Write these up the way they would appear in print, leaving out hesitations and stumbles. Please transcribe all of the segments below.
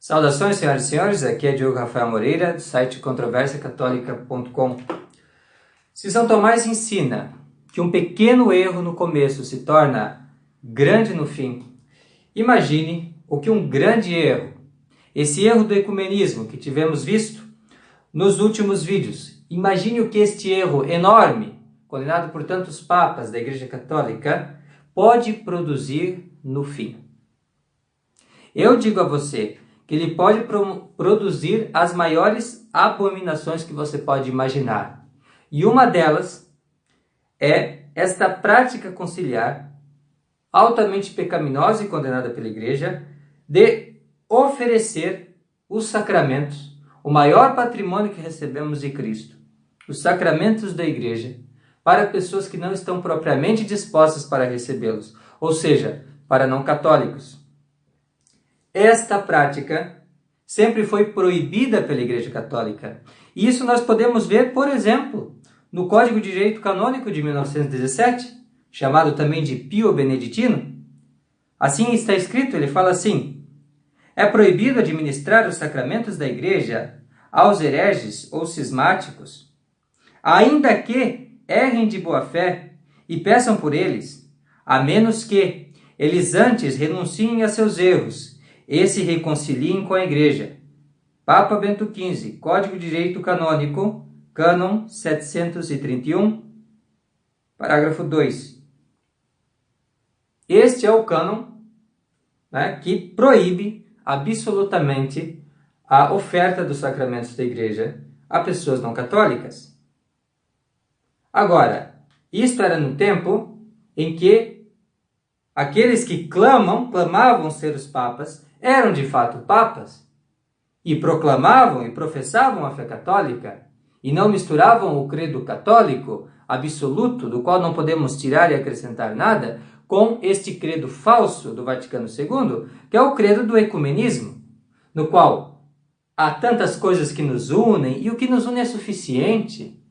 Saudações, senhoras e senhores, aqui é Diogo Rafael Moreira, do site controversiacatólica.com. Se São Tomás ensina que um pequeno erro no começo se torna grande no fim, imagine o que um grande erro, esse erro do ecumenismo que tivemos visto nos últimos vídeos, imagine o que este erro enorme, condenado por tantos papas da Igreja Católica, pode produzir no fim. Eu digo a você que ele pode produzir as maiores abominações que você pode imaginar. E uma delas é esta prática conciliar, altamente pecaminosa e condenada pela Igreja, de oferecer os sacramentos, o maior patrimônio que recebemos de Cristo, os sacramentos da Igreja, para pessoas que não estão propriamente dispostas para recebê-los, ou seja, para não católicos. Esta prática sempre foi proibida pela Igreja Católica. E isso nós podemos ver, por exemplo, no Código de Direito Canônico de 1917, chamado também de Pio Beneditino. Assim está escrito, ele fala assim: é proibido administrar os sacramentos da Igreja aos hereges ou cismáticos, ainda que errem de boa fé e peçam por eles, a menos que eles antes renunciem a seus erros e se reconciliem com a Igreja. Papa Bento XV, Código de Direito Canônico, Cânon 731, parágrafo 2. Este é o cânon, que proíbe absolutamente a oferta dos sacramentos da Igreja a pessoas não católicas. Agora, isto era no tempo em que aqueles que clamavam ser os papas, eram de fato papas, e proclamavam e professavam a fé católica, e não misturavam o credo católico absoluto, do qual não podemos tirar e acrescentar nada, com este credo falso do Vaticano II, que é o credo do ecumenismo, no qual há tantas coisas que nos unem, e o que nos une é suficiente.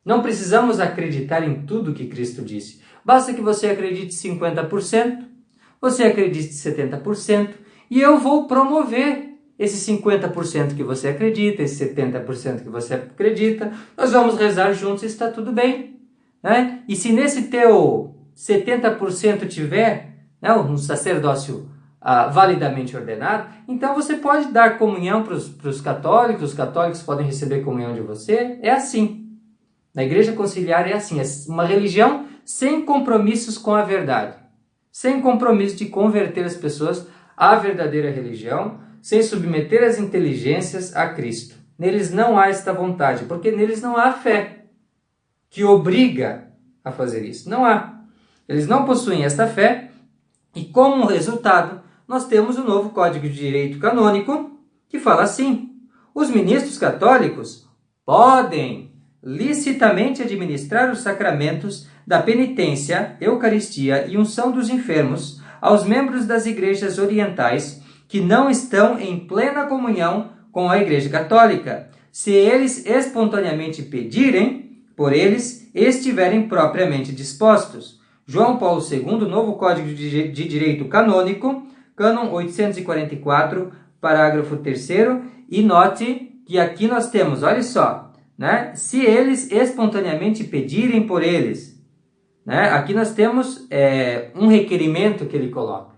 Não precisamos acreditar em tudo que Cristo disse. Basta que você acredite 50%, você acredite 70%, e eu vou promover esse 50% que você acredita, esse 70% que você acredita. Nós vamos rezar juntos e está tudo bem. Né? E se nesse teu 70% tiver um sacerdócio validamente ordenado, então você pode dar comunhão para os católicos podem receber comunhão de você. É assim. Na Igreja Conciliar é assim, é uma religião sem compromissos com a verdade, sem compromisso de converter as pessoas à verdadeira religião, sem submeter as inteligências a Cristo. Neles não há esta vontade, porque neles não há fé que obriga a fazer isso. Não há. Eles não possuem esta fé e, como resultado, nós temos o novo Código de Direito Canônico que fala assim: os ministros católicos podem licitamente administrar os sacramentos da penitência, eucaristia e unção dos enfermos aos membros das igrejas orientais que não estão em plena comunhão com a Igreja Católica, se eles espontaneamente pedirem, por eles estiverem propriamente dispostos. João Paulo II, Novo Código de Direito Canônico, Cânon 844, parágrafo 3º, e note que aqui nós temos, olha só, se eles espontaneamente pedirem por eles. Aqui nós temos um requerimento que ele coloca.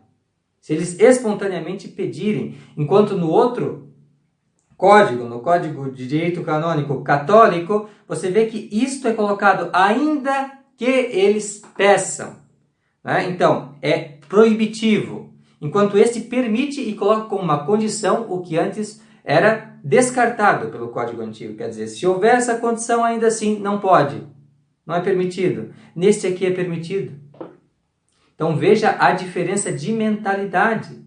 Se eles espontaneamente pedirem, enquanto no outro código, no Código de Direito Canônico Católico, você vê que isto é colocado ainda que eles peçam. Então, é proibitivo, enquanto este permite e coloca como uma condição o que antes era descartado pelo Código Antigo. Quer dizer, se houver essa condição, ainda assim não pode, não é permitido. Neste aqui é permitido. Então veja a diferença de mentalidade.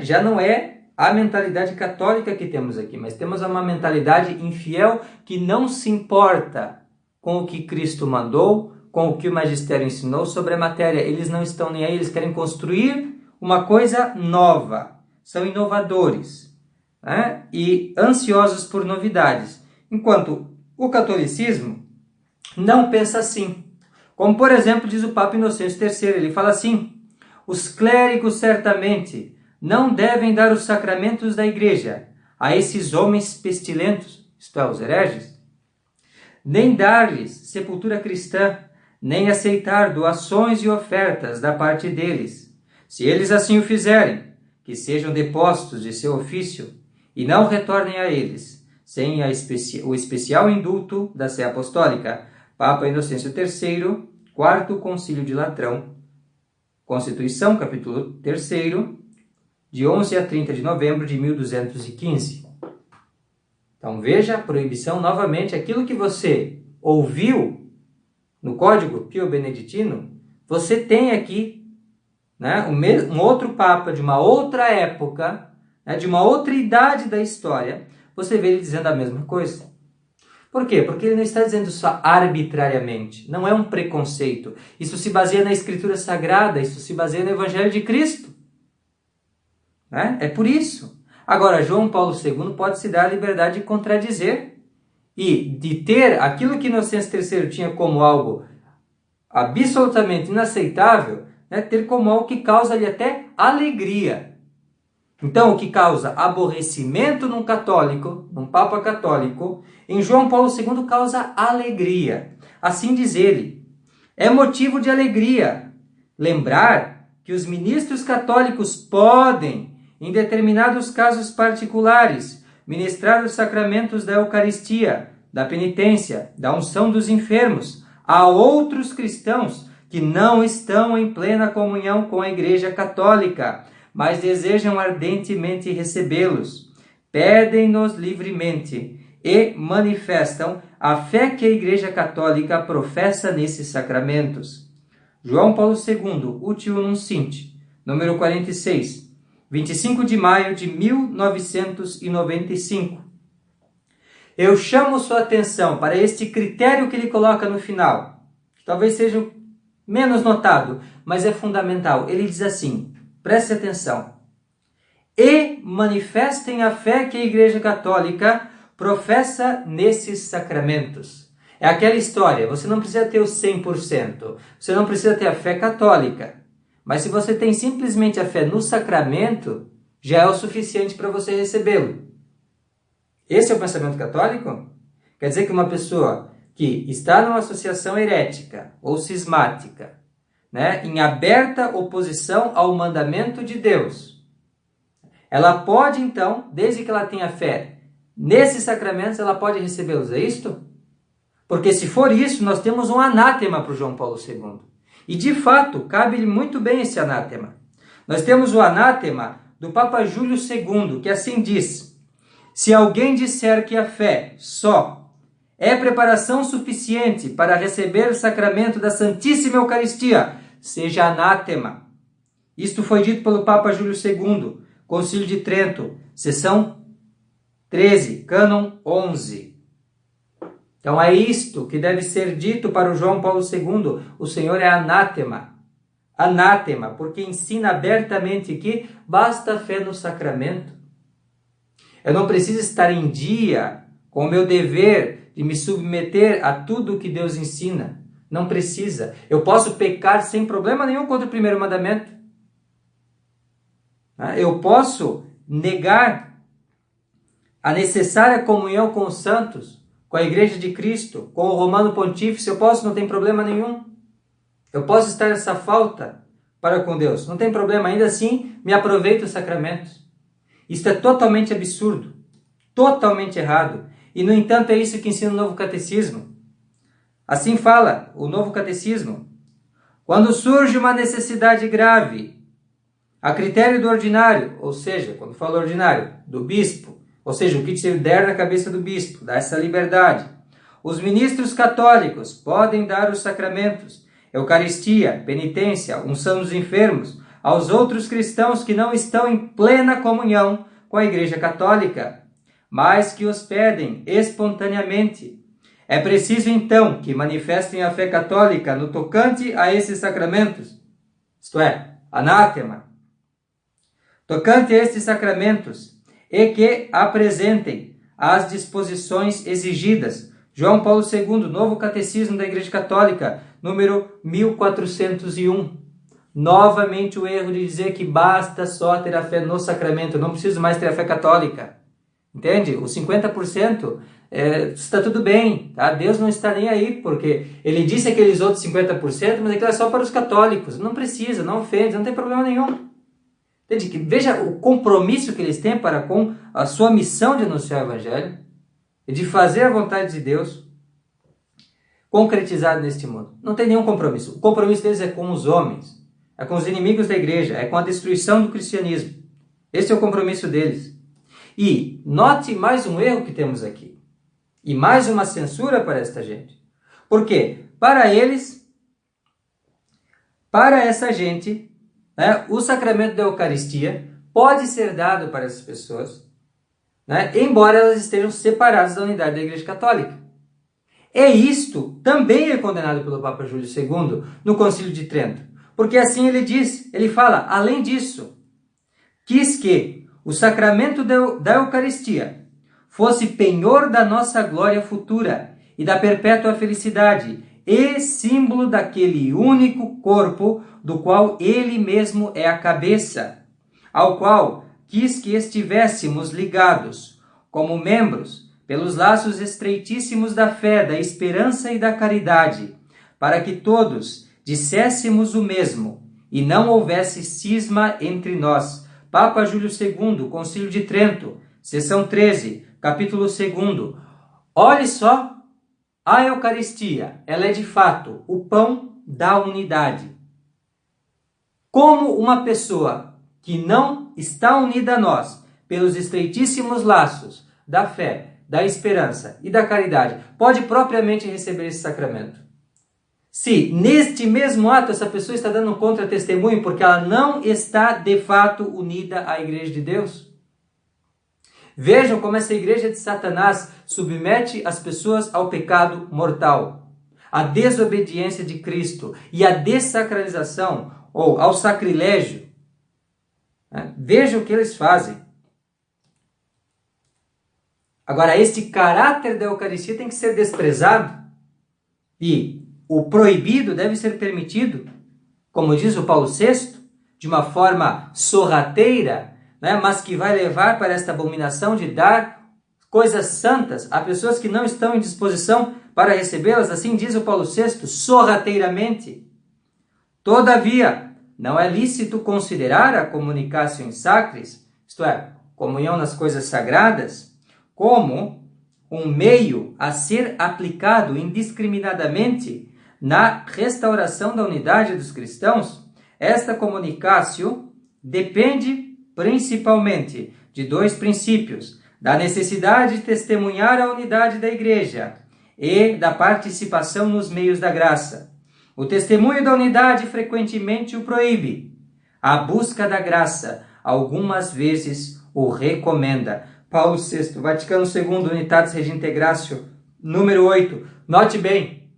Já não é a mentalidade católica que temos aqui, mas temos uma mentalidade infiel que não se importa com o que Cristo mandou, com o que o magistério ensinou sobre a matéria. Eles não estão nem aí, eles querem construir uma coisa nova. São inovadores. E ansiosos por novidades, enquanto o catolicismo não pensa assim. Como, por exemplo, diz o Papa Inocêncio III, ele fala assim: os clérigos certamente não devem dar os sacramentos da igreja a esses homens pestilentos, isto é, os hereges, nem dar-lhes sepultura cristã, nem aceitar doações e ofertas da parte deles. Se eles assim o fizerem, que sejam depostos de seu ofício e não retornem a eles, sem o especial indulto da Sé Apostólica. Papa Inocêncio III, Quarto Concílio de Latrão, Constituição, capítulo 3, de 11 a 30 de novembro de 1215. Então veja a proibição novamente, aquilo que você ouviu no Código Pio Beneditino, você tem aqui, né, um outro Papa de uma outra época, né, de uma outra idade da história, você vê ele dizendo a mesma coisa. Por quê? Porque ele não está dizendo só arbitrariamente, não é um preconceito. Isso se baseia na Escritura Sagrada, isso se baseia no Evangelho de Cristo. Né? É por isso. Agora, João Paulo II pode se dar a liberdade de contradizer e de ter aquilo que Inocêncio III tinha como algo absolutamente inaceitável, né, ter como algo que causa-lhe até alegria. Então, o que causa aborrecimento num católico, num Papa católico, em João Paulo II causa alegria. Assim diz ele, é motivo de alegria lembrar que os ministros católicos podem, em determinados casos particulares, ministrar os sacramentos da Eucaristia, da penitência, da unção dos enfermos, a outros cristãos que não estão em plena comunhão com a Igreja Católica, mas desejam ardentemente recebê-los. Pedem-nos livremente e manifestam a fé que a Igreja Católica professa nesses sacramentos. João Paulo II, Utio Nunciente, número 46, 25 de maio de 1995. Eu chamo sua atenção para este critério que ele coloca no final, que talvez seja menos notado, mas é fundamental. Ele diz assim, preste atenção, e manifestem a fé que a Igreja Católica professa nesses sacramentos. É aquela história, você não precisa ter o 100%, você não precisa ter a fé católica, mas se você tem simplesmente a fé no sacramento, já é o suficiente para você recebê-lo. Esse é o pensamento católico? Quer dizer que uma pessoa que está numa associação herética ou cismática, né, em aberta oposição ao mandamento de Deus, ela pode então, desde que ela tenha fé nesses sacramentos, ela pode recebê-los, é isto? Porque se for isso, nós temos um anátema para o João Paulo II. E de fato, cabe-lhe muito bem esse anátema. Nós temos o anátema do Papa Júlio II, que assim diz, se alguém disser que a fé só é preparação suficiente para receber o sacramento da Santíssima Eucaristia, seja anátema. Isto foi dito pelo Papa Júlio II, Concílio de Trento, seção 13, cânon 11. Então é isto que deve ser dito para o João Paulo II. O Senhor é anátema. Anátema, porque ensina abertamente que basta fé no sacramento. Eu não preciso estar em dia com o meu dever de me submeter a tudo o que Deus ensina. Não precisa. Eu posso pecar sem problema nenhum contra o primeiro mandamento. Eu posso negar a necessária comunhão com os santos, com a Igreja de Cristo, com o Romano Pontífice. Eu posso, não tem problema nenhum. Eu posso estar nessa falta para com Deus. Não tem problema. Ainda assim, me aproveito dos sacramentos. Isto é totalmente absurdo. Totalmente errado. E, no entanto, é isso que ensina o Novo Catecismo. Assim fala o Novo Catecismo. Quando surge uma necessidade grave, a critério do ordinário, ou seja, quando fala ordinário, do bispo, ou seja, o que te der na cabeça do bispo, dá essa liberdade. Os ministros católicos podem dar os sacramentos, Eucaristia, penitência, unção dos enfermos, aos outros cristãos que não estão em plena comunhão com a Igreja Católica, mas que os pedem espontaneamente. É preciso, então, que manifestem a fé católica no tocante a esses sacramentos, isto é, anátema, tocante a estes sacramentos, e que apresentem as disposições exigidas. João Paulo II, Novo Catecismo da Igreja Católica, número 1401. novamente o erro de dizer que basta só ter a fé no sacramento, não preciso mais ter a fé católica. Entende? Os 50% está tudo bem, tá? Deus não está nem aí, porque ele disse aqueles outros 50%, mas aquilo é só para os católicos. Não precisa, não ofende, não tem problema nenhum. Entende? Veja o compromisso que eles têm para com a sua missão de anunciar o Evangelho e de fazer a vontade de Deus concretizada neste mundo. Não tem nenhum compromisso. O compromisso deles é com os homens, é com os inimigos da igreja, é com a destruição do cristianismo. Esse é o compromisso deles. E note mais um erro que temos aqui. E mais uma censura para esta gente. Por quê? Para eles, para essa gente, né, o sacramento da Eucaristia pode ser dado para essas pessoas, né, embora elas estejam separadas da unidade da Igreja Católica. E isto também é condenado pelo Papa Júlio II no Concílio de Trento. Porque assim ele diz, ele fala, além disso, quis que o sacramento da Eucaristia fosse penhor da nossa glória futura e da perpétua felicidade e símbolo daquele único corpo do qual ele mesmo é a cabeça, ao qual quis que estivéssemos ligados como membros pelos laços estreitíssimos da fé, da esperança e da caridade, para que todos disséssemos o mesmo e não houvesse cisma entre nós. Papa Júlio II, Concílio de Trento, seção 13, capítulo 2. Olhe só, a Eucaristia, ela é de fato o pão da unidade. Como uma pessoa que não está unida a nós pelos estreitíssimos laços da fé, da esperança e da caridade, pode propriamente receber esse sacramento? Se neste mesmo ato essa pessoa está dando um contra-testemunho porque ela não está de fato unida à Igreja de Deus. Vejam como essa Igreja de Satanás submete as pessoas ao pecado mortal, à desobediência de Cristo e à dessacralização ou ao sacrilégio. Vejam o que eles fazem. Agora, este caráter da Eucaristia tem que ser desprezado e o proibido deve ser permitido, como diz o Paulo VI, de uma forma sorrateira, né, mas que vai levar para esta abominação de dar coisas santas a pessoas que não estão em disposição para recebê-las, assim diz o Paulo VI, sorrateiramente. Todavia, não é lícito considerar a comunicatio in sacris, isto é, comunhão nas coisas sagradas, como um meio a ser aplicado indiscriminadamente na restauração da unidade dos cristãos. Esta comunicatio depende principalmente de dois princípios: da necessidade de testemunhar a unidade da Igreja e da participação nos meios da graça. O testemunho da unidade frequentemente o proíbe. A busca da graça algumas vezes o recomenda. Paulo VI, Vaticano II, Unitatis Redintegratio, número 8. Note bem,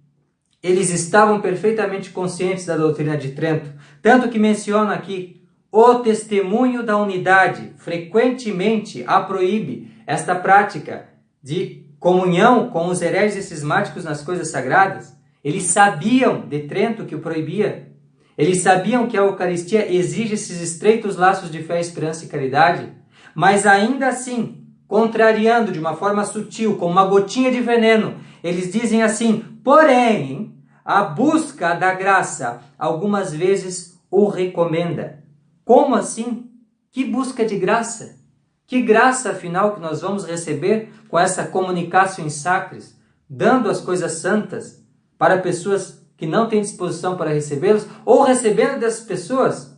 eles estavam perfeitamente conscientes da doutrina de Trento, tanto que menciona aqui o testemunho da unidade. Frequentemente a proíbe esta prática de comunhão com os hereges e cismáticos nas coisas sagradas. Eles sabiam de Trento que o proibia. Eles sabiam que a Eucaristia exige esses estreitos laços de fé, esperança e caridade, mas ainda assim, contrariando de uma forma sutil, com uma gotinha de veneno, eles dizem assim: porém, a busca da graça algumas vezes o recomenda. Como assim? Que busca de graça? Que graça, afinal, que nós vamos receber com essa comunicatio in sacris, dando as coisas santas para pessoas que não têm disposição para recebê-los, ou recebendo dessas pessoas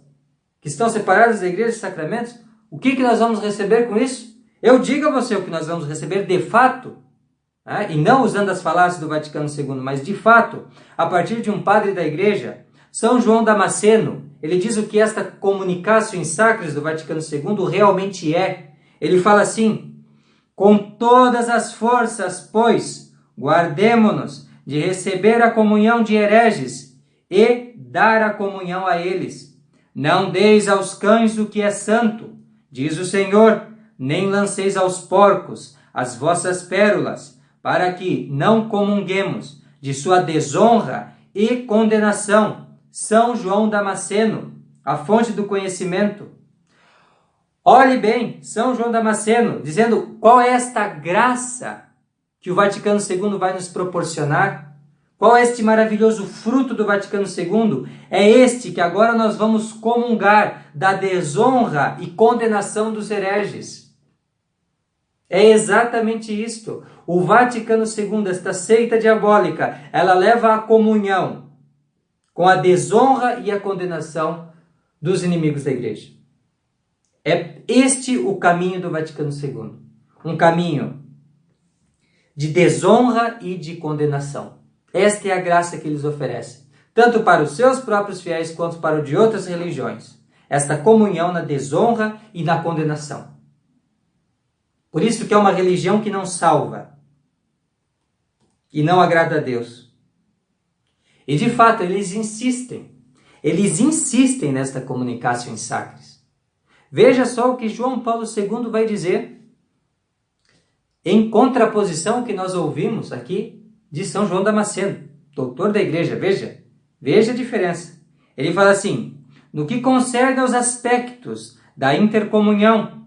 que estão separadas da igreja e sacramentos? O que nós vamos receber com isso? Eu digo a você o que nós vamos receber de fato, e não usando as falácias do Vaticano II, mas de fato, a partir de um padre da igreja, São João Damasceno. Ele diz o que esta comunicatio in sacris do Vaticano II realmente é. Ele fala assim: com todas as forças, pois, guardemo-nos de receber a comunhão de hereges e dar a comunhão a eles. Não deis aos cães o que é santo, diz o Senhor, nem lanceis aos porcos as vossas pérolas, para que não comunguemos de sua desonra e condenação, São João Damasceno, a fonte do conhecimento. Olhe bem, São João Damasceno, dizendo qual é esta graça que o Vaticano II vai nos proporcionar. Qual é este maravilhoso fruto do Vaticano II? É este que agora nós vamos comungar da desonra e condenação dos hereges. É exatamente isto. O Vaticano II, esta seita diabólica, ela leva a comunhão com a desonra e a condenação dos inimigos da igreja. É este o caminho do Vaticano II. Um caminho de desonra e de condenação. Esta é a graça que eles oferecem, tanto para os seus próprios fiéis quanto para o de outras religiões. Esta comunhão na desonra e na condenação. Por isso que é uma religião que não salva e não agrada a Deus. E de fato, eles insistem nesta comunicação em sacris. Veja só o que João Paulo II vai dizer em contraposição ao que nós ouvimos aqui de São João Damasceno, doutor da igreja. Veja a diferença. Ele fala assim: no que concerne aos aspectos da intercomunhão,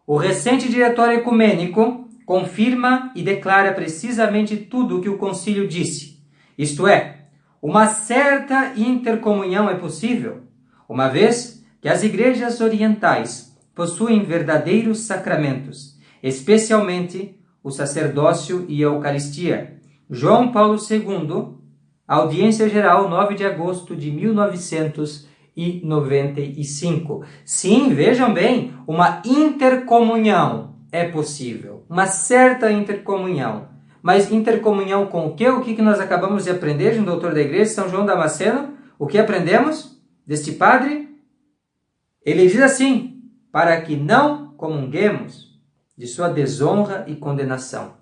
o recente diretório ecumênico confirma e declara precisamente tudo o que o concílio disse. Isto é, uma certa intercomunhão é possível, uma vez que as igrejas orientais possuem verdadeiros sacramentos, especialmente o sacerdócio e a Eucaristia. João Paulo II, Audiência Geral, 9 de agosto de 1995. Sim, vejam bem, uma intercomunhão é possível, uma certa intercomunhão. Mas intercomunhão com o quê? O que nós acabamos de aprender de um doutor da igreja, São João Damasceno? O que aprendemos deste padre? Ele diz assim: para que não comunguemos de sua desonra e condenação.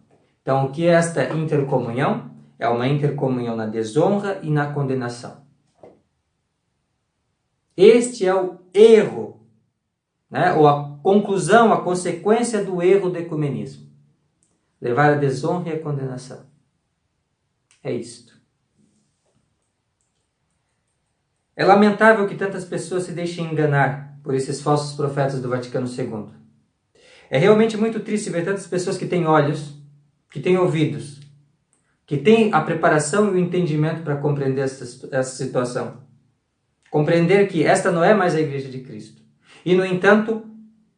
Então, o que é esta intercomunhão? É uma intercomunhão na desonra e na condenação. Este é o erro, né? Ou a conclusão, a consequência do erro do ecumenismo. Levar a desonra e a condenação. É isto. É lamentável que tantas pessoas se deixem enganar por esses falsos profetas do Vaticano II. É realmente muito triste ver tantas pessoas que têm olhos, que têm ouvidos, que têm a preparação e o entendimento para compreender essa situação. Compreender que esta não é mais a Igreja de Cristo. E, no entanto,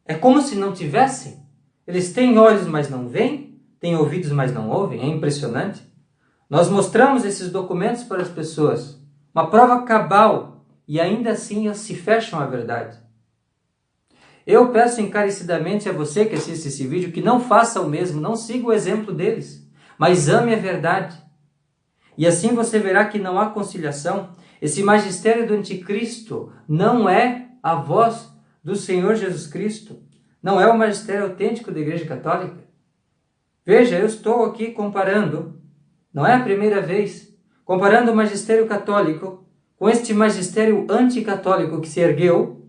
é como se não tivessem. Eles têm olhos, mas não veem, têm ouvidos, mas não ouvem. É impressionante. Nós mostramos esses documentos para as pessoas, uma prova cabal, e ainda assim elas se fecham à verdade. Eu peço encarecidamente a você que assiste esse vídeo que não faça o mesmo, não siga o exemplo deles, mas ame a verdade. E assim você verá que não há conciliação. Esse magistério do anticristo não é a voz do Senhor Jesus Cristo. Não é o magistério autêntico da Igreja Católica. Veja, eu estou aqui comparando, não é a primeira vez, comparando o magistério católico com este magistério anticatólico que se ergueu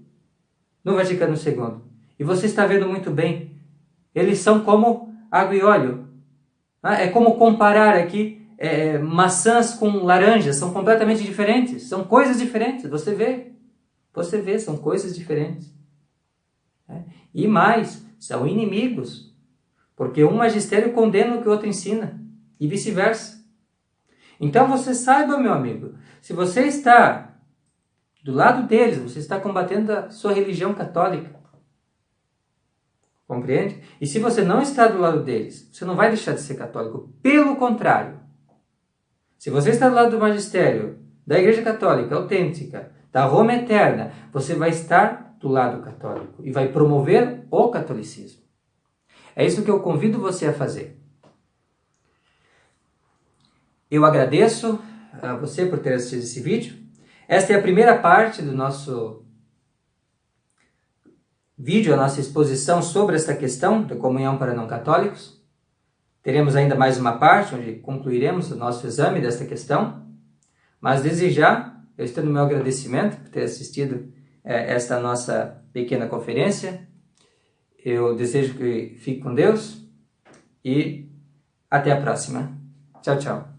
no Vaticano II. E você está vendo muito bem. Eles são como água e óleo. É como comparar aqui maçãs com laranjas. São completamente diferentes. São coisas diferentes. Você vê, são coisas diferentes. E mais, são inimigos. Porque um magistério condena o que o outro ensina. E vice-versa. Então você saiba, meu amigo, se você está do lado deles, você está combatendo a sua religião católica. Compreende? E se você não está do lado deles, você não vai deixar de ser católico. Pelo contrário. Se você está do lado do magistério, da Igreja Católica autêntica, da Roma eterna, você vai estar do lado católico e vai promover o catolicismo. É isso que eu convido você a fazer. Eu agradeço a você por ter assistido esse vídeo. Esta é a primeira parte do nosso vídeo, a nossa exposição sobre esta questão da comunhão para não católicos. Teremos ainda mais uma parte, onde concluiremos o nosso exame desta questão. Mas desde já, eu estendo no meu agradecimento por ter assistido esta nossa pequena conferência. Eu desejo que fique com Deus e até a próxima. Tchau, tchau.